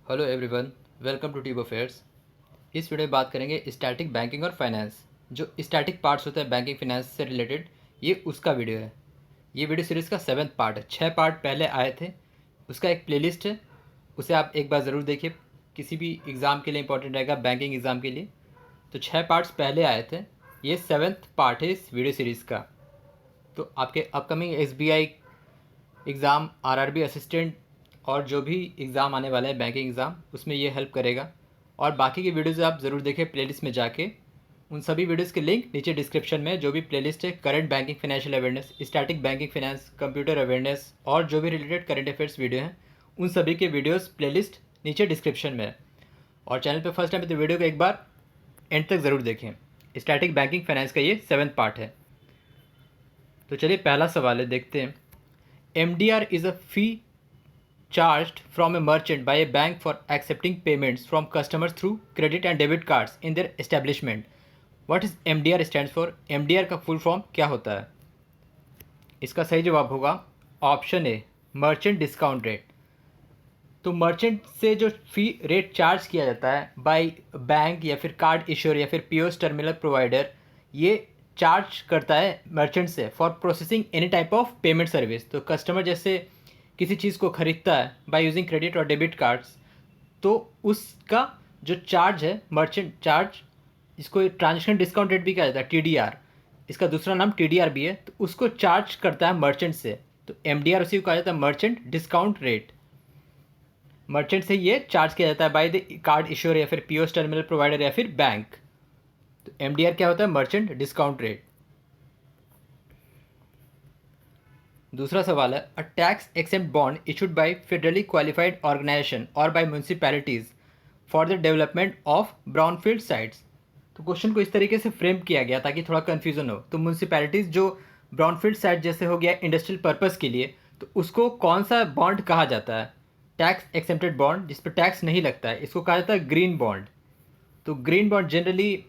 Hello everyone, welcome to Tube Affairs. इस video में बात करेंगे स्टैटिक बैंकिंग और फाइनेंस। जो स्टैटिक पार्ट्स होते हैं बैंकिंग फाइनेंस से रिलेटेड, ये उसका वीडियो है। ये वीडियो सीरीज़ का 7th पार्ट है। 6 पार्ट पहले आए थे, उसका एक प्लेलिस्ट है, उसे आप एक बार ज़रूर देखिए। किसी भी एग्ज़ाम के लिए इंपॉर्टेंट रहेगा, बैंकिंग एग्ज़ाम के लिए। तो 6 पार्ट्स पहले आए थे, ये 7th पार्ट है इस वीडियो सीरीज़ का। तो आपके upcoming SBI exam, RRB assistant और जो भी एग्ज़ाम आने वाला है बैंकिंग एग्ज़ाम, उसमें ये हेल्प करेगा। और बाकी की वीडियोज़ आप ज़रूर देखें प्लेलिस्ट में जाके। उन सभी वीडियोज़ के लिंक नीचे डिस्क्रिप्शन में, जो भी प्लेलिस्ट है, current banking financial awareness, static banking finance, computer awareness और जो भी रिलेटेड करंट अफेयर्स वीडियो हैं, उन सभी के वीडियोज़ प्लेलिस्ट नीचे डिस्क्रिप्शन में है। और चैनल पर फर्स्ट टाइम है तो वीडियो को एक बार एंड तक ज़रूर देखें। स्टैटिक बैंकिंग फाइनेंस का ये 7th पार्ट है। तो चलिए पहला सवाल है, देखते हैं। MDR is a fee charged from a merchant by a bank for accepting payments from customers through credit and debit cards in their establishment. What is MDR stands for? MDR का full form क्या होता है? इसका सही जवाब होगा option A, merchant discount rate. तो merchant से जो फ़ी रेट चार्ज किया जाता है बाय बैंक या फिर कार्ड इश्योर या फिर POS टर्मिनल प्रोवाइडर, ये चार्ज करता है मर्चेंट से for processing any type of payment service. तो कस्टमर जैसे किसी चीज़ को ख़रीदता है बाय यूजिंग क्रेडिट और डेबिट कार्ड्स, तो उसका जो चार्ज है मर्चेंट चार्ज, इसको ट्रांजेक्शन डिस्काउंट रेट भी कहा जाता है, TDR। इसका दूसरा नाम TDR भी है। तो उसको चार्ज करता है मर्चेंट से, तो MDR उसी को कहा जाता है, मर्चेंट डिस्काउंट रेट। मर्चेंट से ये चार्ज किया जाता है बाय द कार्ड इश्योर या फिर POS टर्मिनल प्रोवाइडर या फिर बैंक। तो MDR क्या होता है? Merchant discount rate. दूसरा सवाल है, a tax exempt bond issued by federally qualified organization or by municipalities for the development of brownfield sites. तो क्वेश्चन को इस तरीके से फ्रेम किया गया ताकि थोड़ा कन्फ्यूजन हो। तो म्यूनसिपैलिटीज़ जो ब्राउनफील्ड साइट जैसे हो गया इंडस्ट्रियल पर्पज़ के लिए, तो उसको कौन सा बॉन्ड कहा जाता है? टैक्स एक्सेम्प्टेड बॉन्ड, जिस पर टैक्स नहीं लगता है, इसको कहा जाता है ग्रीन बॉन्ड। तो ग्रीन बॉन्ड जनरली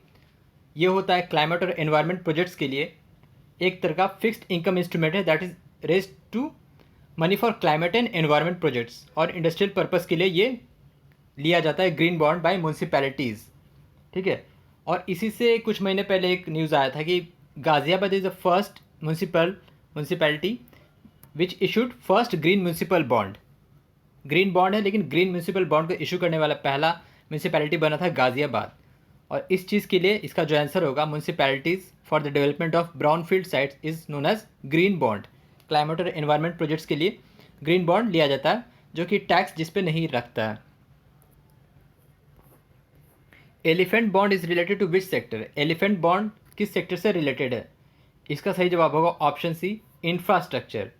ये होता है क्लाइमेट और एनवायरनमेंट प्रोजेक्ट्स के लिए एक तरह का फिक्स्ड इनकम इंस्ट्रूमेंट है that is raised to money for climate and environment projects, और इंडस्ट्रियल पर्पज़ के लिए ये लिया जाता है ग्रीन बॉन्ड बाय म्यूनसिपैलिटीज़। ठीक है। और इसी से कुछ महीने पहले एक न्यूज़ आया था कि Ghaziabad is the first municipality which issued first green municipal bond. Green bond है लेकिन ग्रीन म्यूनसिपल बॉन्ड को इशू करने वाला पहला म्यूनसिपैलिटी बना था गाज़ियाबाद। और इस चीज़ के लिए इसका जो आंसर होगा, municipalities for the development of brown field sites is known as green bond. Climate और एनवायरनमेंट प्रोजेक्ट्स के लिए ग्रीन बॉन्ड लिया जाता है, जो कि टैक्स जिस पे नहीं रखता है। Elephant bond is related to which sector? Elephant bond किस सेक्टर से रिलेटेड है? इसका सही जवाब होगा ऑप्शन सी, इंफ्रास्ट्रक्चर।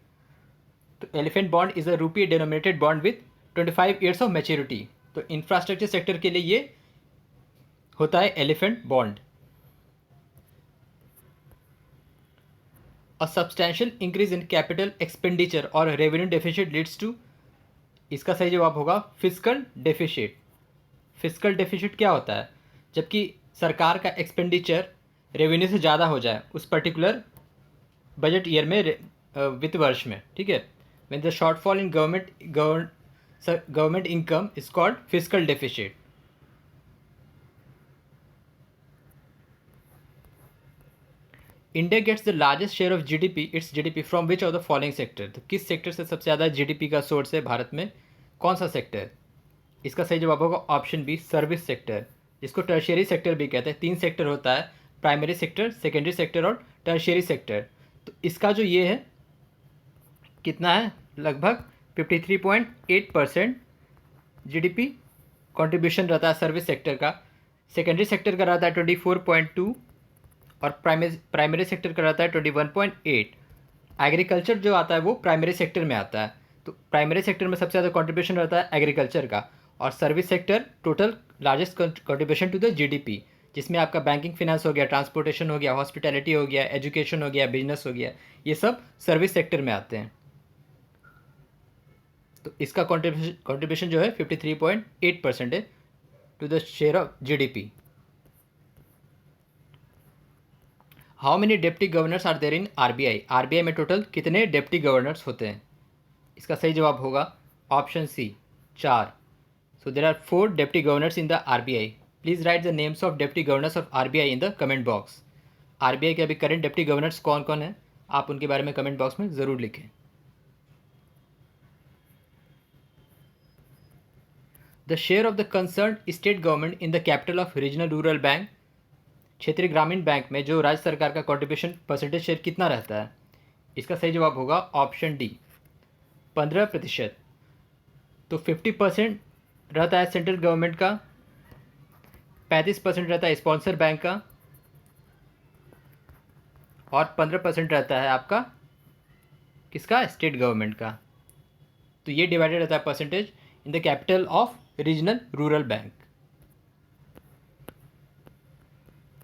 तो elephant bond is a rupee denominated bond with 25 years of maturity. तो इंफ्रास्ट्रक्चर सेक्टर के लिए ये होता है elephant bond. A substantial increase in capital expenditure और रेवेन्यू डेफिसिट लीड्स टू, इसका सही जवाब होगा फिस्कल डेफिसिट। फिस्कल डेफिसिट क्या होता है? जबकि सरकार का एक्सपेंडिचर रेवेन्यू से ज़्यादा हो जाए उस पर्टिकुलर बजट ईयर में, वित्त वर्ष में। ठीक है। When the shortfall in government income is called fiscal deficit. India gets the largest share of GDP, it's GDP from which of the following sector? तो किस सेक्टर से सबसे ज़्यादा GDP का सोर्स है भारत में? कौन सा सेक्टर? इसका सही जवाब होगा ऑप्शन बी, सर्विस सेक्टर, जिसको टर्शियरी सेक्टर भी कहते हैं। 3 सेक्टर होता है, प्राइमरी सेक्टर, सेकेंडरी सेक्टर और टर्शियरी सेक्टर। तो इसका जो ये है कितना है, लगभग 53.8% GDP कंट्रीब्यूशन रहता है सर्विस सेक्टर का। सेकेंडरी सेक्टर का रहता है 24.2 और प्राइमरी सेक्टर का रहता है 21.8। एग्रीकल्चर जो आता है वो प्राइमरी सेक्टर में आता है। तो प्राइमरी सेक्टर में सबसे ज़्यादा कंट्रीब्यूशन रहता है एग्रीकल्चर का, और service sector total largest contribution to the GDP, जिसमें आपका बैंकिंग फाइनेंस हो गया, ट्रांसपोर्टेशन हो गया, हॉस्पिटैलिटी हो गया, एजुकेशन हो गया, बिजनेस हो गया, ये सब सर्विस सेक्टर में आते हैं। तो इसका कंट्रीब्यूशन जो है 53.8% है to the share of GDP। How many deputy governors are there in RBI? RBI में टोटल कितने डेप्टी गवर्नर्स होते हैं? इसका सही जवाब होगा option C, 4। So there are 4 deputy governors in the RBI. Please write the names of deputy governors of RBI in the comment box. RBI के अभी करंट डेप्टी गवर्नर्स कौन कौन है, आप उनके बारे में कमेंट बॉक्स में ज़रूर लिखें. The share of the concern state government in the capital of regional rural bank, क्षेत्रीय ग्रामीण बैंक में जो राज्य सरकार का कॉन्ट्रीब्यूशन परसेंटेज शेयर कितना रहता है. इसका सही जवाब होगा ऑप्शन डी 15%. तो 50% रहता है सेंट्रल गवर्नमेंट का, 35% रहता है स्पॉन्सर बैंक का और 15% रहता है आपका किसका, स्टेट गवर्नमेंट का. तो ये डिवाइडेड रहता है percentage in the capital of regional rural bank.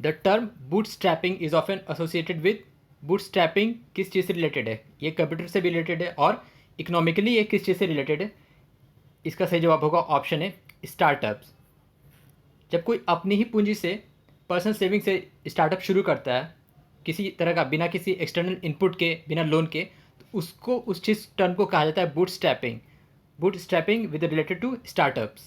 The term bootstrapping is often associated with, bootstrapping किस चीज़ से रिलेटेड है, ये कंप्यूटर से भी रिलेटेड है और इकोनॉमिकली ये किस चीज़ से रिलेटेड है. इसका सही जवाब होगा ऑप्शन है स्टार्टअप्स. जब कोई अपनी ही पूंजी से पर्सनल सेविंग से स्टार्टअप शुरू करता है किसी तरह का, बिना किसी एक्सटर्नल इनपुट के, बिना लोन के, तो उसको उस चीज़ टर्म को कहा जाता है bootstrapping. Bootstrapping with related to startups.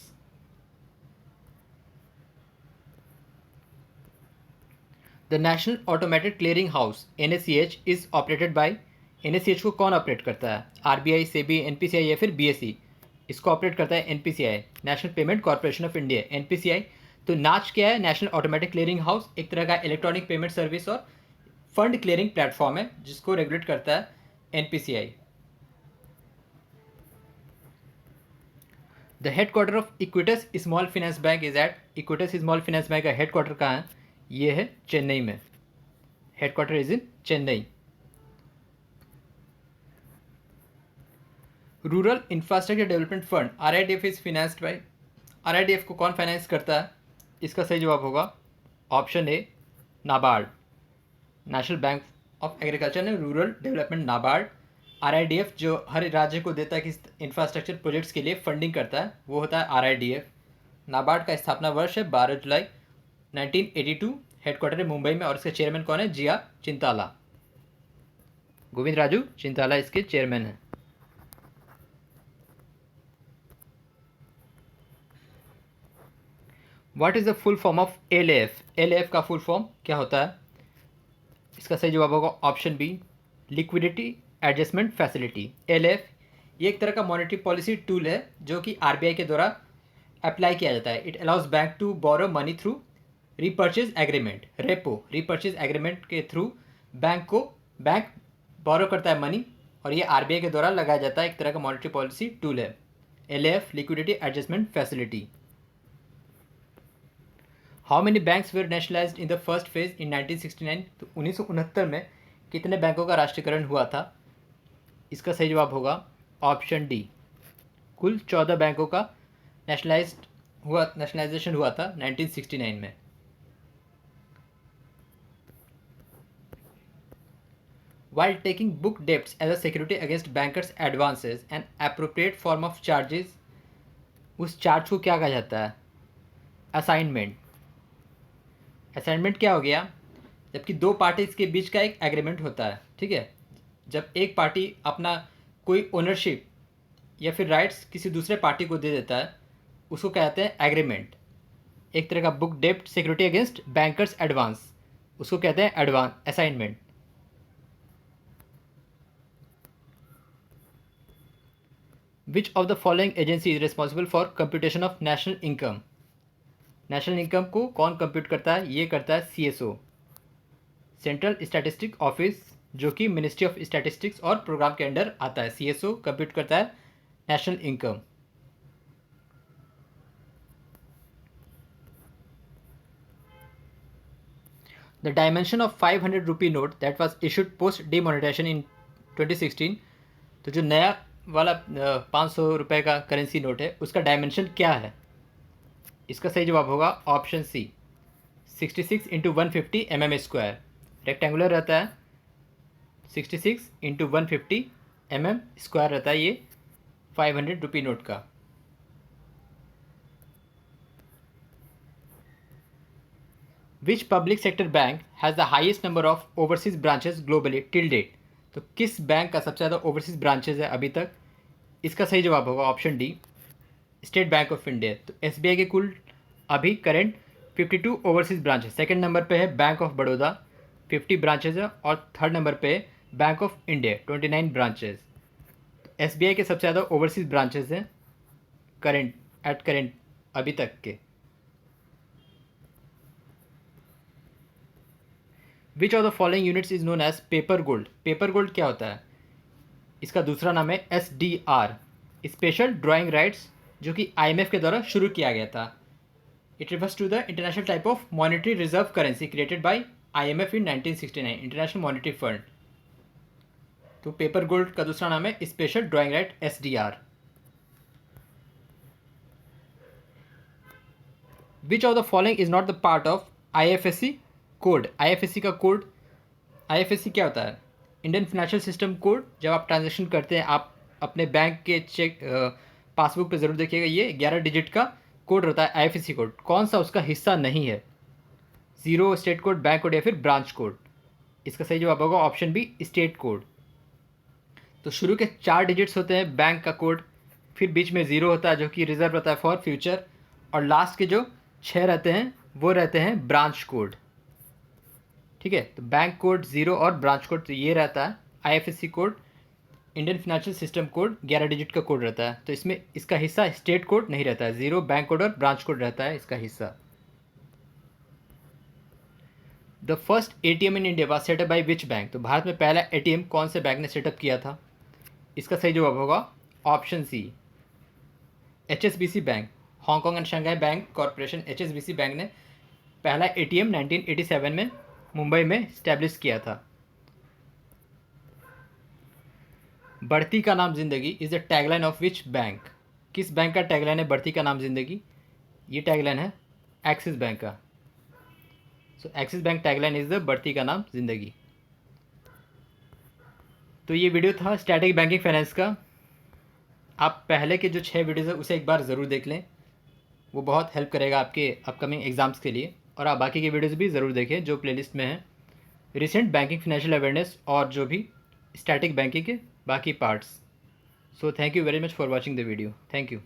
The national automated clearing house NACH is operated by, NACH को कौन ऑपरेट करता है, RBI, सेबी, NPCI या फिर BSE. इसको ऑपरेट करता है NPCI, national payment corporation of India, NPCI. तो नाच क्या है, नेशनल ऑटोमेटिक क्लियरिंग हाउस, एक तरह का इलेक्ट्रॉनिक पेमेंट सर्विस और फंड क्लियरिंग प्लेटफॉर्म है जिसको रेगुलेट करता है NPCI. The headquarter of Equitas small finance bank is at, Equitas small finance bank का हेडक्वार्टर कहाँ है, ये है चेन्नई में. Headquarter is in Chennai. Rural infrastructure development fund RIDF is financed by, RIDF को कौन फाइनेंस करता है. इसका सही जवाब होगा option A NABARD. National bank of agriculture ने रूरल डेवलपमेंट नाबार्ड. RIDF जो हर राज्य को देता है कि इंफ्रास्ट्रक्चर प्रोजेक्ट्स के लिए फंडिंग करता है वो होता है RIDF. नाबार्ड का स्थापना वर्ष है 12 जुलाई 1982. हेडक्वार्टर है मुंबई में और इसके चेयरमैन कौन है, GR चिंताला. गोविंद राजू चिंताला इसके चेयरमैन हैं. What is the full form of LAF, LAF का फुल फॉर्म क्या होता है. इसका सही जवाब होगा option B liquidity adjustment facility. LAF ये एक तरह का मॉनेटरी पॉलिसी टूल है जो कि RBI के द्वारा अप्लाई किया जाता है. It allows bank to borrow money through repurchase agreement, repo repurchase agreement के थ्रू बैंक बोरो करता है मनी और ये RBI के द्वारा लगाया जाता है. एक तरह का मॉनेटरी पॉलिसी टूल है LAF, liquidity adjustment facility. How many banks were nationalised in the first phase in 1969, तो 1969 में कितने बैंकों का राष्ट्रीयकरण हुआ था. इसका सही जवाब होगा ऑप्शन डी कुल 14 बैंकों का नेशनलाइजेशन हुआ था 1969 में. While taking book debts as a security against bankers' advances, an appropriate form of charges, उस चार्ज को क्या कहा जाता है, असाइनमेंट. असाइनमेंट क्या हो गया, जबकि दो पार्टीज के बीच का एक एग्रीमेंट होता है. ठीक है, जब एक पार्टी अपना कोई ओनरशिप या फिर राइट्स किसी दूसरे पार्टी को दे देता है उसको कहते हैं एग्रीमेंट. एक तरह का बुक डेप्ट सिक्योरिटी अगेंस्ट बैंकर्स एडवांस, उसको कहते हैं assignment. Which of the following agency is responsible for computation of national income. National income को कौन कंप्यूट करता है, ये करता है CSO, सेंट्रल स्टैटिस्टिक ऑफिस, जो कि मिनिस्ट्री ऑफ स्टैटिस्टिक्स और प्रोग्राम के अंडर आता है. CSO कंप्यूट करता है national income. The dimension of 500 rupee note that was issued post demonetisation in 2016, तो जो नया वाला 500 रुपये का करेंसी नोट है उसका डायमेंशन क्या है. इसका सही जवाब होगा ऑप्शन सी 66 × 150 mm². रेक्टेंगुलर रहता है, 66 × 150 mm² रहता है ये 500 रुपी नोट का. Which public sector bank has the highest number of overseas branches globally till date, तो किस बैंक का सबसे ज़्यादा ओवरसीज ब्रांचेज है अभी तक. इसका सही जवाब होगा option D state bank of India. तो एसबीआई के कुल अभी करंट 52 ओवरसीज ब्रांच है। सेकेंड नंबर पे है बैंक ऑफ बड़ौदा 50 ब्रांचेज है, और थर्ड नंबर पे है bank of India 29 branches. SBI के सबसे ज़्यादा ओवरसीज ब्रांचेज हैं करंट अभी तक के। Which of the following units is known as paper gold. Paper gold क्या होता है? इसका दूसरा नाम है SDR, स्पेशल ड्राइंग राइट्स, जो कि IMF के द्वारा शुरू किया गया था। It refers to the international type of monetary reserve currency created by IMF in 1969, international monetary fund. तो पेपर गोल्ड का दूसरा नाम है special drawing right SDR। Which of the following is not the part of IFSC code. IFSC का code, IFSC क्या होता है? Indian financial system code. जब आप ट्रांजेक्शन करते हैं, आप अपने बैंक के चेक पासबुक पे ज़रूर देखिएगा, ये 11 डिजिट का कोड होता है IFSC कोड। कौन सा उसका हिस्सा नहीं है? Zero, state code, bank code या फिर ब्रांच कोड। इसका सही जवाब होगा ऑप्शन बी, स्टेट कोड। तो शुरू के 4 डिजिट्स होते हैं बैंक का कोड, फिर बीच में ज़ीरो होता है जो कि रिजर्व रहता है फॉर फ्यूचर, और लास्ट के जो 6 रहते हैं वो रहते हैं ब्रांच कोड। ठीक है, तो बैंक कोड, ज़ीरो और ब्रांच कोड, तो ये रहता है। IFSC code, Indian financial system code, 11 digit का कोड रहता है। तो इसमें इसका हिस्सा स्टेट कोड नहीं रहता है, ज़ीरो, बैंक कोड और ब्रांच कोड रहता है इसका हिस्सा। The first ATM in India was setup by which bank. तो भारत में पहला ATM कौन से बैंक ने सेटअप किया था? इसका सही जवाब होगा option C, HSBC bank. Hong Kong and Shanghai bank corporation HSBC bank ने पहला ATM 1987 में मुंबई में इस्टेब्लिश किया था। बढ़ती का नाम जिंदगी is the tagline of which bank. किस बैंक का टैगलाइन है बढ़ती का नाम जिंदगी? ये टैगलाइन है एक्सिस बैंक का। So Axis bank tagline is the बढ़ती का नाम जिंदगी। तो ये वीडियो था स्टैटिक बैंकिंग फाइनेंस का। आप पहले के जो 6 वीडियोज़ है उसे एक बार ज़रूर देख लें, वो बहुत हेल्प करेगा आपके अपकमिंग एग्ज़ाम्स के लिए। और आप बाकी के वीडियोज़ भी ज़रूर देखें जो प्लेलिस्ट में है, रिसेंट बैंकिंग फाइनेंशियल अवेयरनेस और जो भी स्टैटिक बैंकिंग के बाकी parts. So thank you very much for watching the video. Thank you.